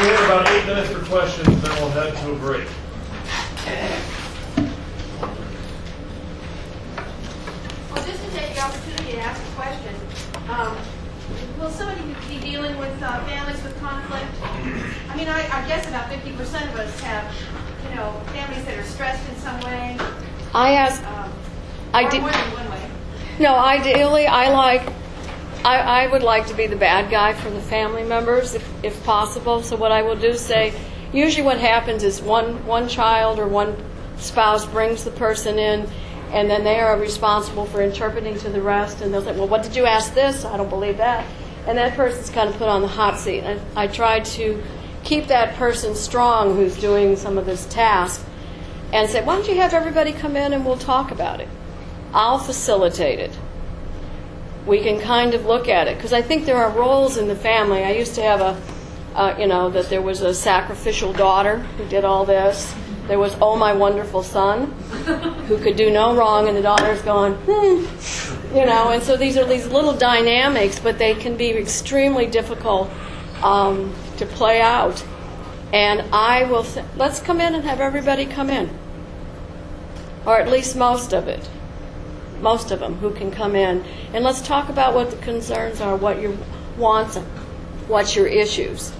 We have about 8 minutes for questions, then we'll head to a break. Well, just to take the opportunity to ask a question, will somebody be dealing with families with conflict? I mean, I guess about 50% of us have, families that are stressed in some way. Or more than one way. No, ideally, I would like to be the bad guy for the family members, if possible. So what I will do is say, usually what happens is one child or one spouse brings the person in, and then they are responsible for interpreting to the rest, and they'll say, well, what did you ask this? I don't believe that. And that person's kind of put on the hot seat. And I try to keep that person strong who's doing some of this task and say, why don't you have everybody come in and we'll talk about it. I'll facilitate it. We can kind of look at it. Because I think there are roles in the family. I used to have that there was a sacrificial daughter who did all this. There was, oh, my wonderful son, who could do no wrong, and the daughter's going, and so these are these little dynamics, but they can be extremely difficult to play out. And I will say, let's come in and have everybody come in, or at least most of them who can come in, and let's talk about what the concerns are, what your wants, what's your issues.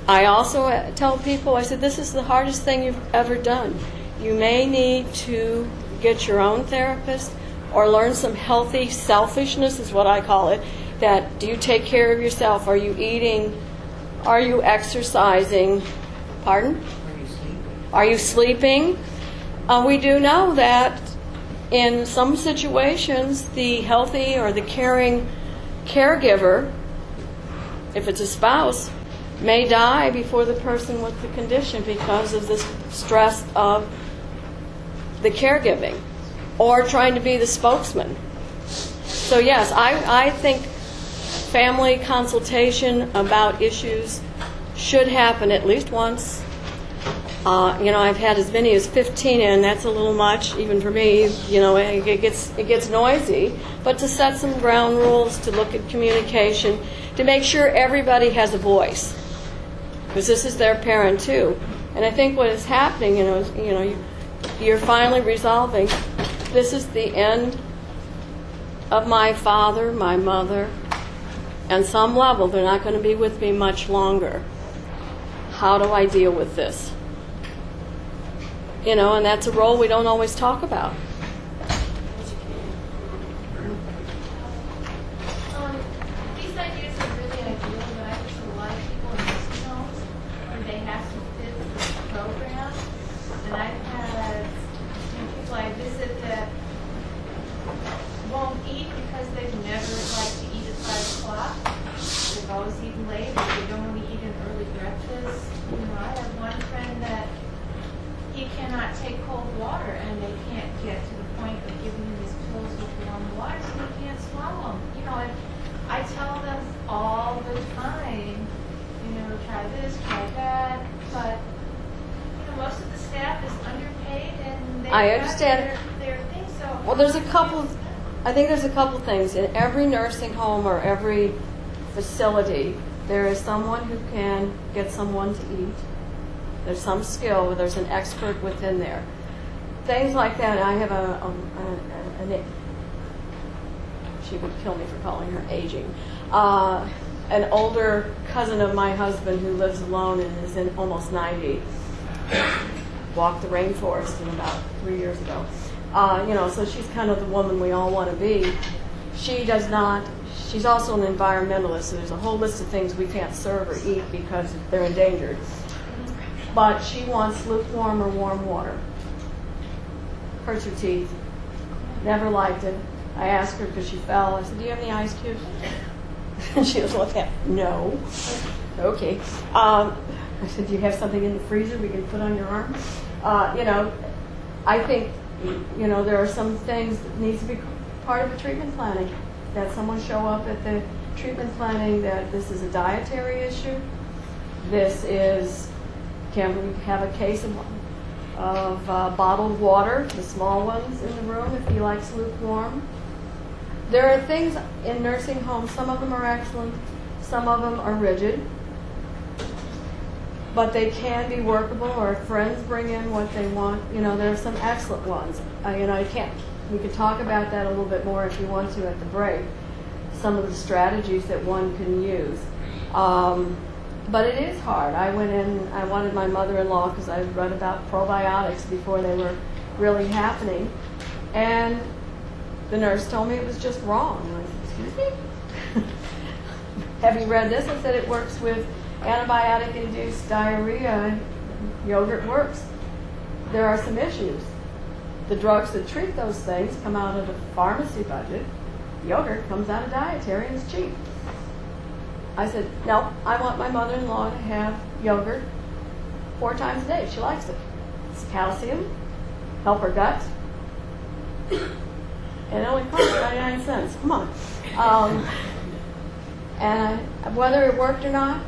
I also tell people, I said, this is the hardest thing you've ever done. You may need to get your own therapist or learn some healthy selfishness, is what I call it, that do you take care of yourself? Are you eating? Are you exercising? Pardon? Are you sleeping? We do know that in some situations, the healthy or the caring caregiver, if it's a spouse, may die before the person with the condition because of the stress of the caregiving or trying to be the spokesman. So yes, I think family consultation about issues should happen at least once. I've had as many as 15 in. That's a little much, even for me. It gets noisy. But to set some ground rules, to look at communication, to make sure everybody has a voice, because this is their parent too. And I think what is happening, you're finally resolving. This is the end of my father, my mother. On some level, they're not going to be with me much longer. How do I deal with this? And that's a role we don't always talk about. These ideas are really ideal, but I think a lot of people in nursing homes, when they have to fit this program, and I've had people I visit that won't eat because they've never liked to eat at 5 o'clock. They've always eaten late, or they don't want to eat an early breakfast. I have one friend that he cannot take cold water, and they can't get to the point of giving him these pills with warm water, so he can't swallow them. And I tell them all the time, try this, try that, but most of the staff is underpaid, and they I understand. Their thing. So well, I think there's a couple things. In every nursing home or every facility, there is someone who can get someone to eat. There's some skill, there's an expert within there. Things like that. I have she would kill me for calling her aging. An older cousin of my husband who lives alone and is in almost 90. Walked the rainforest about 3 years ago. So she's kind of the woman we all want to be. She does not. She's also an environmentalist, so there's a whole list of things we can't serve or eat because they're endangered. But she wants lukewarm or warm water. Hurts her teeth. Never liked it. I asked her because she fell. I said, do you have any ice cubes? And she was like, no. Okay. I said, do you have something in the freezer we can put on your arm? I think, there are some things that needs to be part of the treatment planning. That someone show up at the treatment planning that this is a dietary issue. This is, can we have a case of bottled water, the small ones in the room, if he likes lukewarm. There are things in nursing homes, some of them are excellent, some of them are rigid. but they can be workable, or if friends bring in what they want. There are some excellent ones. We could talk about that a little bit more if you want to at the break, some of the strategies that one can use. But it is hard. I went in, I wanted my mother-in-law, because I read about probiotics before they were really happening, and the nurse told me it was just wrong. And I said, excuse me? Have you read this? I said it works with antibiotic-induced diarrhea. Yogurt works. There are some issues. The drugs that treat those things come out of the pharmacy budget. Yogurt comes out of dietary and it's cheap. I said, no, I want my mother-in-law to have yogurt 4 times a day. She likes it. It's calcium, help her gut. And it only costs 99 cents. Come on. And whether it worked or not,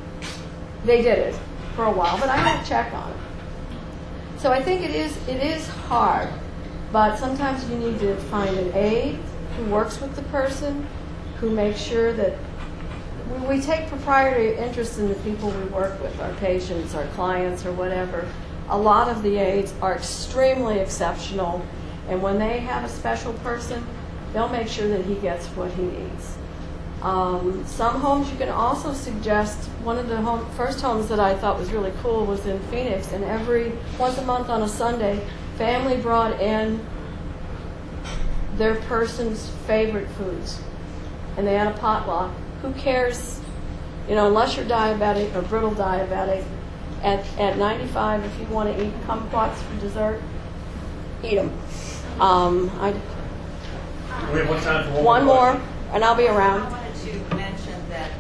they did it for a while, but I don't check on it. So I think it is hard, but sometimes you need to find an aide who works with the person, who makes sure that we take proprietary interest in the people we work with, our patients, our clients, or whatever. A lot of the aides are extremely exceptional, and when they have a special person, they'll make sure that he gets what he needs. Some homes you can also suggest. One of the first homes that I thought was really cool was in Phoenix, and once a month on a Sunday, family brought in their person's favorite foods, and they had a potluck. Who cares, unless you're diabetic or brittle diabetic, at 95, if you want to eat kumquats for dessert, eat them. We have one time for one more, and I'll be around. I wanted to mention that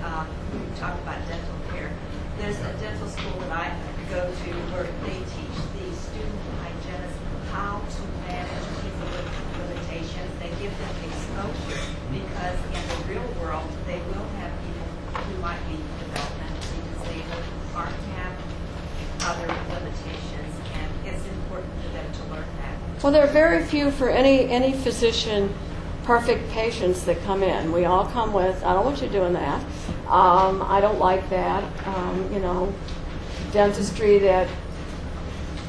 we talked about dental care. There's a dental school that I go to where they teach the student hygienists how to manage people with limitations. They give them exposure because in the real world they will have people who might be developmentally disabled, or have other limitations, and it's important for them to learn that. Well, there are very few for any physician perfect patients that come in. We all come with, I don't want you doing that. I don't like that. Dentistry that,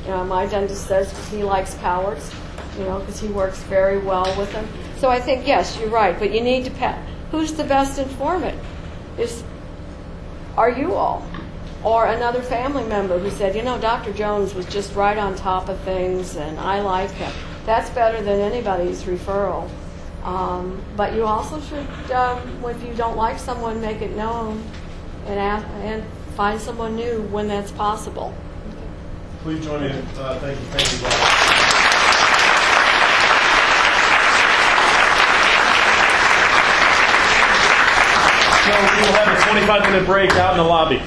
my dentist says he likes cowards, because he works very well with them. So I think, yes, you're right, but you need to who's the best informant? Are you all? Or another family member who said, Dr. Jones was just right on top of things and I like him. That's better than anybody's referral. But you also should, if you don't like someone, make it known and find someone new when that's possible. Please join me in thanking Peggy Szwabo. So we will have a 25-minute break out in the lobby.